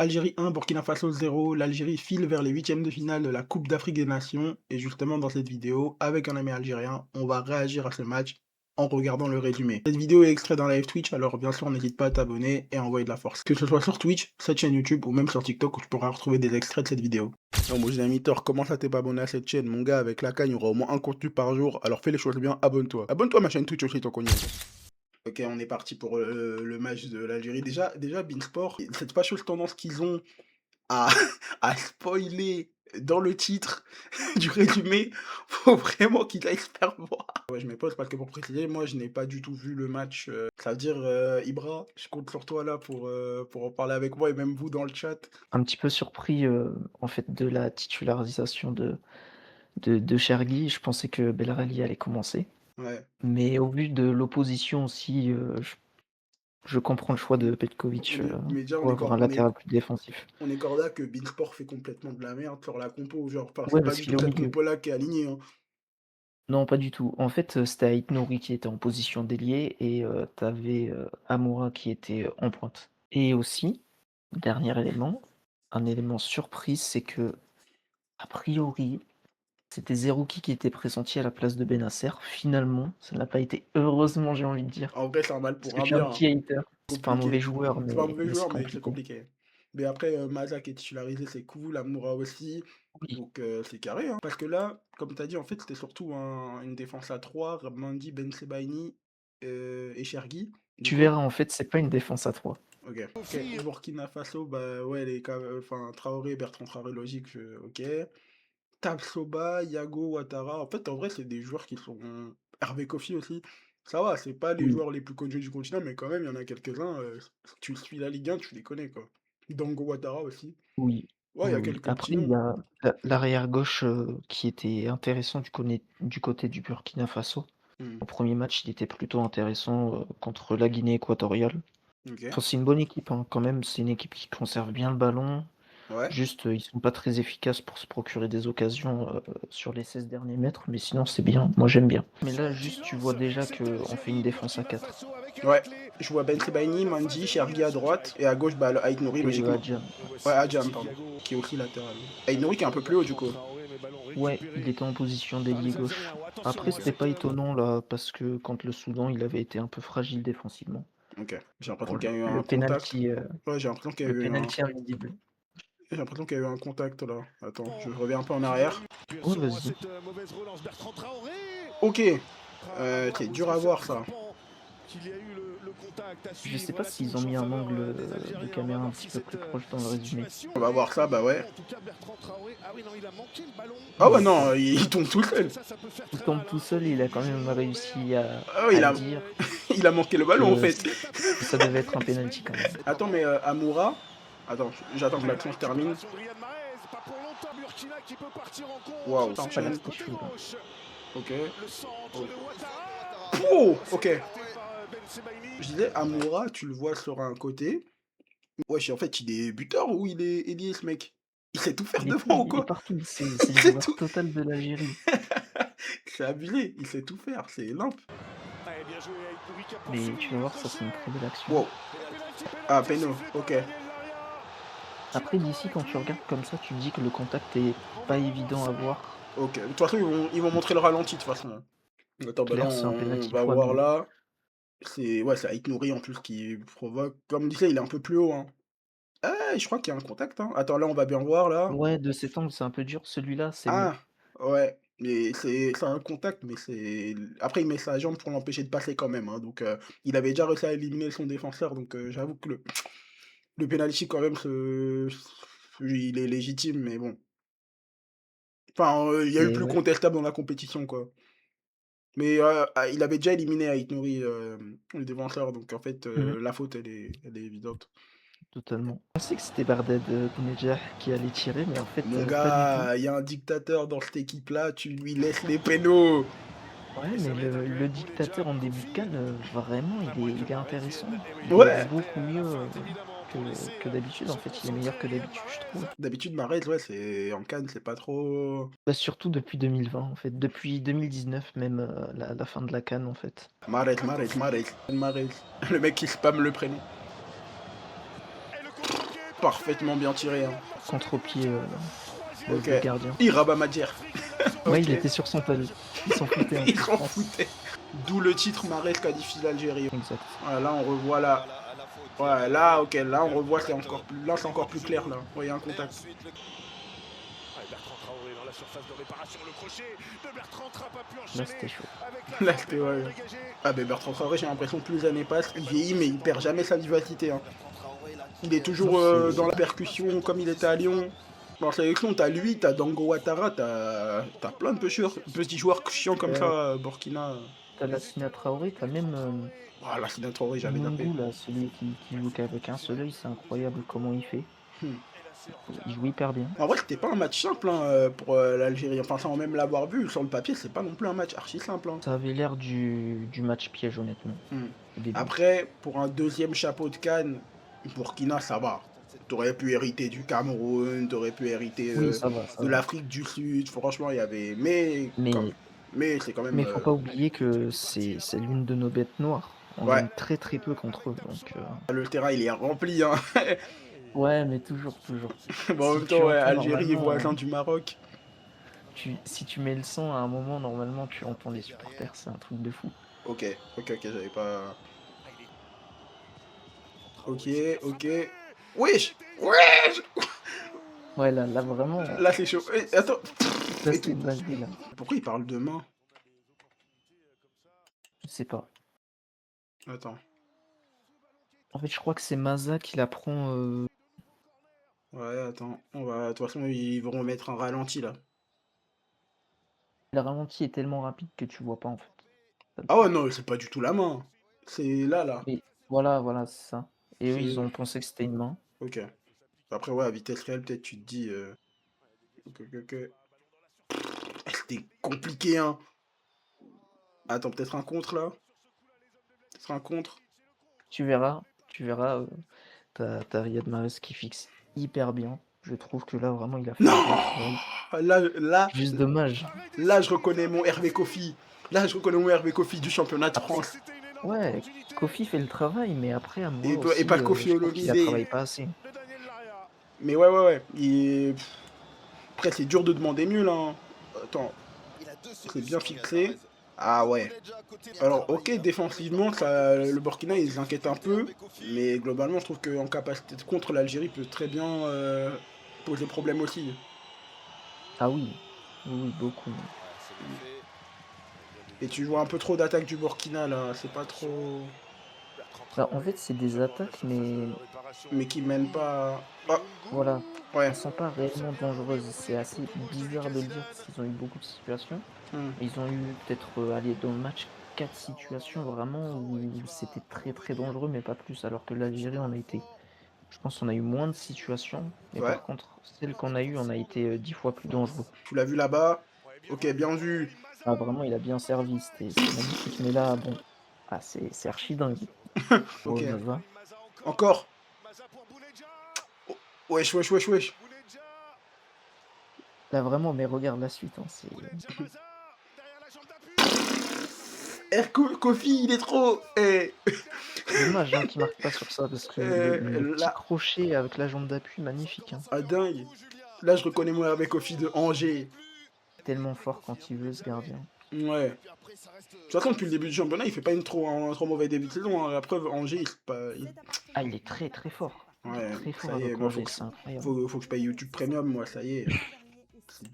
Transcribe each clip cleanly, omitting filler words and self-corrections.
Algérie 1, Burkina Faso 0. L'Algérie file vers les huitièmes de finale de la Coupe d'Afrique des Nations. Et justement, dans cette vidéo, avec un ami algérien, on va réagir à ce match en regardant le résumé. Cette vidéo est extraite d'un live Twitch, alors bien sûr, n'hésite pas à t'abonner et à envoyer de la force. Que ce soit sur Twitch, cette chaîne YouTube ou même sur TikTok où tu pourras retrouver des extraits de cette vidéo. Non, mon ami Thor, comment ça t'es pas abonné à cette chaîne? Mon gars, avec la canne, il y aura au moins un contenu par jour, alors fais les choses bien, abonne-toi. Abonne-toi à ma chaîne Twitch aussi, tant qu'on y est. Ok, on est parti pour le match de l'Algérie. Déjà, Beansport, cette fâcheuse tendance qu'ils ont à, à spoiler dans le titre du résumé, faut vraiment qu'ils aillent se faire voir. Ouais, je me pose parce que pour préciser, moi je n'ai pas du tout vu le match. Ça veut dire, Ibra, je compte sur toi là pour en parler avec moi et même vous dans le chat. Un petit peu surpris, en fait, de la titularisation de Cherki. Je pensais que Belrali allait commencer, Ouais. mais au vu de l'opposition aussi, je comprends le choix de Petkovic, Mais déjà, pour avoir un latéral plus défensif. on est corda que Beansport fait complètement de la merde sur la compo. Genre, enfin, Ouais, c'est pas parce du qu'il tout est au cette milieu. compo là qui est alignée, hein. Non, pas du tout. En fait, c'était Ait Nouri qui était en position d'ailier et tu avais, Amoura qui était en pointe. Et aussi, dernier élément, un élément surprise, c'est que a priori, c'était Zerouki qui était pressenti à la place de Bennacer. Finalement, ça n'a pas été. Heureusement, j'ai envie de dire, En vrai, c'est un mal parce pour que un je suis un bien, hein. petit hater. C'est pas un mauvais Compliqué. joueur, C'est pas un mais mauvais c'est joueur, mais c'est compliqué. compliqué. Mais après, Mazak est titularisé, c'est cool, Amoura aussi, Oui, donc c'est carré, hein. Parce que là, comme tu as dit, en fait, c'était surtout une défense à 3, Mandi, Ben Sebaini et Chergui, du tu coup. verras, en fait, c'est pas une défense à 3. Ok. Ok. Burkina Faso, bah ouais, enfin, Traoré, Bertrand Traoré, logique, ok. Tapsoba, Yago, Ouattara, en fait, en vrai, c'est des joueurs qui sont... Hervé Kofi aussi. Ça va, c'est pas les Oui, joueurs les plus connus du continent, mais quand même, il y en a quelques-uns. Si tu suis la Ligue 1, tu les connais, quoi. Dango Ouattara aussi. oui, Ouais, il oui, y a oui. quelques petits Après, il noms. y a l'arrière gauche, qui était intéressant du côté du Burkina Faso. Hmm. Au premier match, il était plutôt intéressant, contre la Guinée équatoriale. Ok. Enfin, c'est une bonne équipe, hein, quand même, c'est une équipe qui conserve bien le ballon. Ouais. Juste, ils sont pas très efficaces pour se procurer des occasions, sur les 16 derniers mètres, mais sinon c'est bien, moi j'aime bien. Mais là, juste, tu vois déjà qu'on fait une défense à 4 Ouais. Je vois Ben Sebaini, Mandi, Chergui à droite, et à gauche, bah, le Aït Nouri, et logiquement. Adjam. Ouais, Adjam, pardon. Qui est aussi latéral. Aït Nouri qui est un peu plus haut, du coup. Ouais, il était en position d'ailier gauche. Après, c'était pas étonnant là, parce que contre le Soudan, il avait été un peu fragile défensivement. Ok. J'ai Bon, l'impression qu'il y a eu le un contact. penalty, Ouais, j'ai l'impression qu'il y a le eu un... penalty invisible. J'ai l'impression qu'il y a eu un contact là. Attends, je reviens un peu en arrière. Ouais, vas-y. Ok, c'est dur à voir ça. Je sais pas s'ils ont mis un angle, de caméra un petit peu plus proche dans le résumé. On va voir ça, bah ouais. Ah ouais, Ouais, non, voilà. il tombe tout seul. Il tombe tout seul et il a quand même réussi Ah ouais, à dire il a manqué le ballon en que fait. ça devait être un penalty quand même. Attends, mais Amoura. Attends, j'attends que l'action se termine. Waouh, ça Ah là, enchaîne. c'était chaud là. Ok. Oh, ok. Je disais, Amoura, tu le vois sur un côté. Wesh, en fait, il est buteur ou il est ailier ce mec? Il sait tout faire devant ou Il est quoi? partout, c'est Il le sait joueur tout. total de l'Algérie. C'est abusé, il sait tout faire, c'est limp. Mais tu vas voir, ça c'est une très belle action. Wow. Ah, Peno, ok. Après, d'ici, quand tu regardes comme ça, tu te dis que le contact est pas évident à voir. Ok. De toute façon, ils vont montrer le ralenti de toute façon. Attends, bah là, Claire, c'est un on penalty va fois voir double. là. C'est Ait Nouri en plus qui provoque. Comme je disais, il est un peu plus haut, hein. Ah, je crois qu'il y a un contact, hein. Attends, là, on va bien voir là. Ouais, de cet angle, c'est un peu dur. Celui-là, c'est mieux. Ah, ouais. Mais c'est un contact, mais c'est. Après, il met sa jambe pour l'empêcher de passer quand même, hein. Donc, il avait déjà réussi à éliminer son défenseur. Donc, j'avoue que le penalty, quand même, il est légitime, mais bon. Enfin, il y a eu Et plus ouais. contestable dans la compétition, quoi. Mais il avait déjà éliminé Ait Nouri, le défenseur, donc en fait, Mmh. la faute, elle est évidente. Totalement. Je pensais que c'était Barded, Bounedjah qui allait tirer, mais en fait, Mon pas du tout. gars, il y a un dictateur dans cette équipe-là, tu lui laisses les pénaux. Ouais, mais le dictateur en début de CAN, vraiment, il est intéressant. Il est Ouais! beaucoup mieux, que d'habitude. En fait, il est meilleur que d'habitude, je trouve. D'habitude, Mahrez, ouais, c'est en CAN, c'est pas trop. Bah, surtout depuis 2020, en fait. Depuis 2019 même, la fin de la CAN, en fait. Mahrez. Le mec qui spamme le prénom. Parfaitement bien tiré, hein. Contre-pied, Ok. le gardien. Iraba Madjer. Ouais, Ok. il était sur son palier. Il s'en foutait un Ils peu, je s'en pense. foutaient. D'où le titre Mahrez qualifie l'Algérie. Exact. Voilà, là on revoit là. Ouais, là, ok, là on revoit c'est encore plus. Là c'est encore plus clair là. Vous voyez un contact. Bertrand Traoré dans la surface de réparation, le crochet de Bertrand Trapp a pu Là, enchaîner c'était chaud. avec Là la c'était frappe ouais. dégagée. Ah ben Bertrand Traoré, j'ai l'impression que plus les années passent, il vieillit mais il perd jamais sa vivacité. Hein. Il est Non, toujours c'est dans la percussion comme il était à Lyon. En sélection, t'as lui, t'as Dango Ouattara, t'as plein de petits joueurs chiants comme ça, heu, Burkina. tu Lassina Traoré, t'as même, Ah, là, c'est Traoré, j'avais zappé. Mungu là, celui qui joue qu'avec un seul œil, c'est incroyable comment il fait. Hmm. Il joue hyper bien. En vrai, c'était pas un match simple hein, pour l'Algérie. Enfin, sans même l'avoir vu, sur le papier, c'est pas non plus un match archi simple. Hein. Ça avait l'air du match piège honnêtement, Hmm. au début. Après, pour un deuxième chapeau de Cannes, Burkina, ça va. T'aurais pu hériter du Cameroun, t'aurais pu hériter Oui, ça va, ça de va. l'Afrique du Sud. Franchement, il y avait. Mais Mais c'est quand même. mais faut pas oublier que c'est l'une de nos bêtes noires. On Ouais, gagne très, très peu contre eux, donc le terrain, il est rempli. Hein. ouais, mais toujours, toujours. Bon, en Si même tu temps, ouais, entends Algérie est normalement, voisin du Maroc. si tu mets le son à un moment, normalement, tu entends les supporters, c'est un truc de fou. Ok, ok, j'avais pas. Ok, ok. Wesh! Wesh! Ouais, là vraiment, Là, c'est chaud. Eh, attends. là, Et c'était tout. une dinguerie, là. Pourquoi il parle de main? Je sais pas. Attends. En fait, je crois que c'est Maza qui la prend, Ouais, attends. On va. De toute façon, ils vont mettre un ralenti là. le ralenti est tellement rapide que tu vois pas, en fait. Ça Ah ouais, non, c'est pas du tout la main. C'est là, là. Mais voilà, c'est ça. Et eux, ils C'est. ont pensé que c'était une main. Ok. Après, ouais, à vitesse réelle, peut-être tu te dis. Ok, ok, ok. C'était compliqué, hein. Attends, peut-être un contre là? Peut-être un contre? Tu verras, tu Riyad Mahrez qui fixe hyper bien. Je trouve que là, vraiment, il a fait un bon Non! travail. Là, Juste dommage. là, je reconnais mon Hervé Kofi. Là, je reconnais mon Hervé Kofi du championnat de Après, France. ouais, Kofi fait le travail, mais après, Et, Amoura et pas aussi, le Kofi je trouve qu'il la Olorisé. travaille pas assez. Mais ouais, ouais, ouais. Après, c'est dur de demander mieux là. Hein. Attends, c'est bien fixé. Ah ouais. Alors, ok, défensivement, ça, le Burkina, ils inquiètent un peu. Mais globalement, je trouve qu'en capacité de contre, l'Algérie peut très bien poser problème aussi. Ah oui, oui, beaucoup même. Et tu vois un peu trop d'attaques du Burkina là. C'est pas trop. Bah, en fait, c'est des attaques, Mais qui mènent pas. Ah, voilà, ouais. elles sont pas réellement dangereuses. C'est assez bizarre de le dire parce qu'ils ont eu beaucoup de situations. Hmm. Ils ont eu peut-être, allez, dans le match, 4 situations vraiment où c'était très, très dangereux, mais pas plus. Alors que l'Algérie, je pense qu'on a eu moins de situations, mais Ouais. par contre, celles qu'on a eues, on a été 10 fois plus dangereux. Tu l'as vu là-bas. Ok, bien vu. Ah, vraiment, il a bien servi, c'était magnifique. Mais là, bon, ah, c'est archi dingue. Ok. Pour Maza. Encore. Oh, wesh, wesh, wesh, wesh. Là, vraiment, mais regarde la suite, hein, c'est Kofi, il est trop. dommage hein, qu'il marque pas sur ça, parce que le petit Là, crochet avec la jambe d'appui, magnifique. Hein. ah dingue. Là, je reconnais moi avec Kofi de Angers. Tellement fort quand il veut, ce gardien. Ouais. De toute façon, depuis le début du championnat, il fait pas un trop mauvais début de saison. Hein. La preuve, Angers, c'est pas. Ah, il est très très fort. Il est Ouais, très ça fort y est, avec moi, Angers, c'est incroyable. faut que je paye YouTube Premium, moi, ça y est.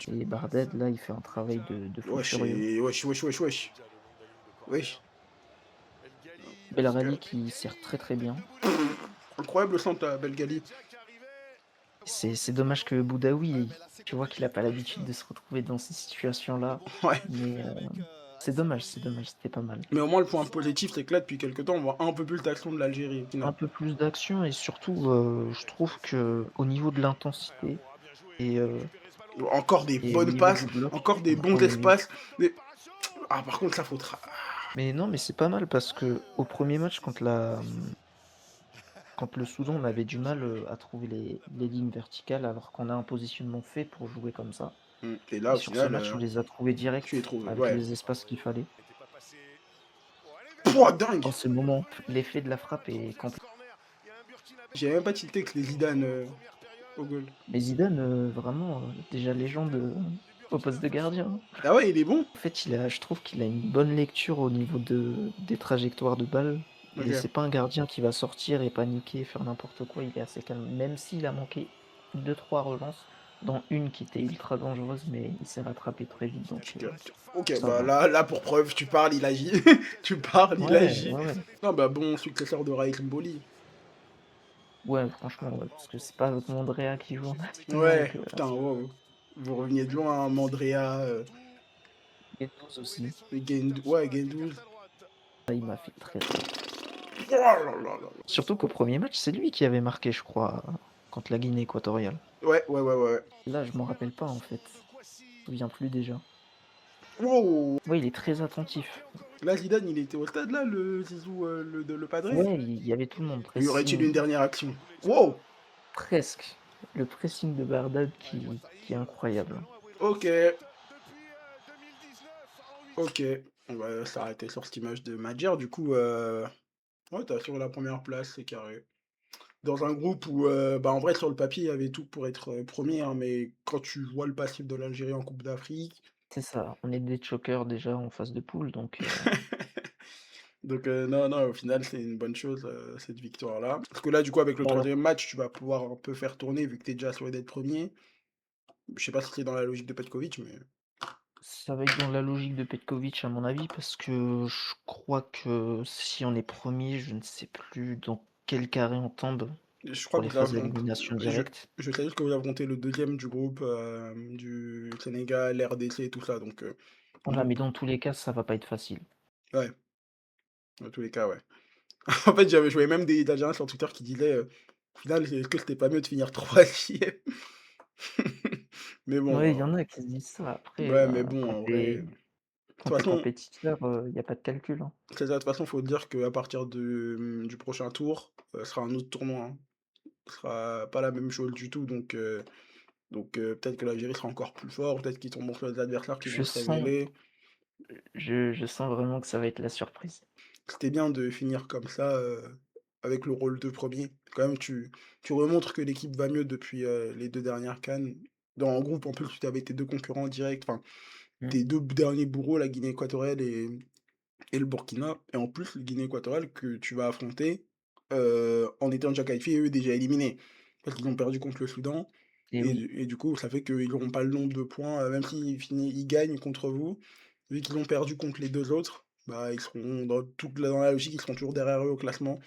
Et Bardet, là, il fait un travail de fou Wesh, furieux. wesh, wesh, wesh, wesh. Wesh. Belrali qui sert très très bien. Incroyable le centre à Belgali. C'est dommage que Boudaoui, tu vois qu'il a pas l'habitude de se retrouver dans ces situations-là. Ouais. Mais c'est dommage, c'était pas mal. Mais au moins, le point positif, c'est que là, depuis quelques temps, on voit un peu plus d'action de l'Algérie. Un peu plus d'action et surtout, je trouve que au niveau de l'intensité et Encore des au bonnes niveau passes, du bloc, encore des bons oui, oui. espaces. Ah, par contre, ça faudra. Mais non, mais c'est pas mal parce que au premier match contre le Soudan, on avait du mal, à trouver les lignes verticales alors qu'on a un positionnement fait pour jouer comme ça. Et là, Et au sur ce final, match, on les a trouvés tu les directs trouves. avec Ouais. les espaces qu'il fallait. Pouah, dingue! En ce moment, l'effet de la frappe est J'ai même pas tilté que c'était Zidane, au goal. Mais Zidane, vraiment, déjà légende, au poste de gardien, hein. Ah ouais, il est bon? En fait, je trouve qu'il a une bonne lecture au niveau des trajectoires de balles et OK. c'est pas un gardien qui va sortir et paniquer, faire n'importe quoi, il est assez calme. Même s'il a manqué deux trois relances, dont une qui était ultra dangereuse, mais il s'est rattrapé très vite donc OK, ça bah, va. là pour preuve, tu parles, il agit. Tu parles, il Ouais, agit. ouais, ouais. Non, bah, bon successeur de Raïs Mboli. Ouais, franchement, ouais, parce que c'est pas votre Mondrea qui joue en national Ouais, que putain, wow. Vous reveniez de loin, hein, Mandrea, Gendouzi aussi. Ouais, Guendouzi. Ah, il m'a fait très, très peur. Oh là là là là. Surtout qu'au premier match, c'est lui qui avait marqué, je crois, contre la Guinée équatoriale. Ouais, ouais, ouais, ouais, ouais. Là, je m'en rappelle pas en fait. Je me souviens plus déjà. Wow! Ouais, il est très attentif. Là, Zidane, il était au stade, là, le Zizou, le padré? Ouais, il y avait tout le monde, Y aurait-il une pressing, dernière action? Wow! presque. Le pressing de Bardad qui est incroyable. OK, OK. On va s'arrêter sur cette image de Madjer. Du coup, ouais, tu sur la première place, c'est carré. Dans un groupe où, bah, en vrai, sur le papier, il y avait tout pour être, 1er, hein, mais quand tu vois le passif de l'Algérie en Coupe d'Afrique. C'est ça, on est des chokers déjà en phase de poule, donc Donc, non, non, au final, c'est une bonne chose, cette victoire-là. Parce que là, du coup, avec le bah, alors, troisième match, tu vas pouvoir un peu faire tourner vu que tu es déjà assuré d'être premier. Je sais pas si c'est dans la logique de Petkovic, mais ça va être dans la logique de Petkovic à mon avis, parce que je crois que si on est premier, je ne sais plus dans quel carré on tombe je crois pour que les vous phases affrontez d'élimination je directe. je sais juste que vous affrontez le deuxième du groupe, du Sénégal, RDC et tout ça, donc Voilà, mais dans tous les cas, ça va pas être facile. ouais, dans tous les cas, ouais. En fait, je voyais même des Algériens sur Twitter qui disaient, «Au final, est-ce que c'était pas mieux de finir troisième?» Mais bon, Ouais, il y en a qui se disent ça. Après, ouais, mais bon, en vrai, de quand toute tu façon, compétiteur, il y a pas de calcul, hein. c'est ça, de toute façon, faut dire qu'à partir du prochain tour, ce sera un autre tournoi, hein. Ce sera pas la même chose du tout, donc peut-être que l'Algérie sera encore plus fort, peut-être qu'ils tomberont sur des adversaires qui vont Je se sens révéler. je sens vraiment que ça va être la surprise. C'était bien de finir comme ça, avec le rôle de premier. Quand même, tu remontres que l'équipe va mieux depuis, les 2 dernières CAN. Dans un groupe, en plus, tu avais tes 2 concurrents directs, enfin, Mmh. tes 2 derniers bourreaux, la Guinée équatoriale et le Burkina, et en plus, la Guinée équatoriale que tu vas affronter, en étant déjà qualifiés, eux déjà éliminés. Parce qu'ils ont perdu contre le Soudan, Et et oui, du coup, ça fait qu'ils n'auront pas le nombre de points, même ils gagnent contre vous, vu qu'ils ont perdu contre les 2 autres, bah, ils seront dans la logique, ils seront toujours derrière eux au classement.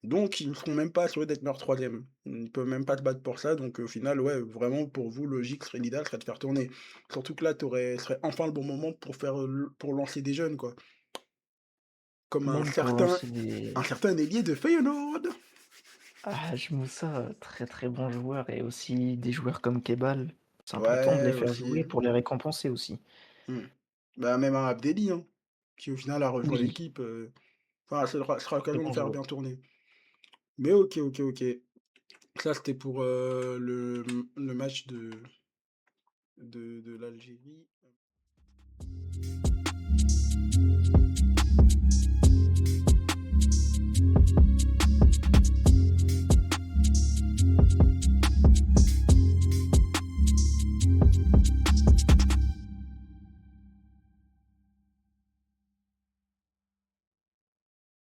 Donc ils ne seront même pas assurés d'être meilleurs troisième. Ils peuvent même pas te battre pour ça, donc au final, ouais, vraiment pour vous, logique serait l'idéal serait de faire tourner. Surtout que là, serait enfin le bon moment pour pour lancer des jeunes, quoi. Comme même pour lancer des un certain ailier de Feyenoord. Moussa, très, très bon joueur et aussi des joueurs comme Kebal. C'est important de les Ouais, faire aussi. jouer pour les récompenser aussi. Mmh. Bah, même un Abdelli, hein, qui au final a rejoint Oui, l'équipe, enfin, ce sera très l'occasion de bon faire joueur. bien tourner. Mais OK, OK, OK. Ça, c'était pour, le match de l'Algérie.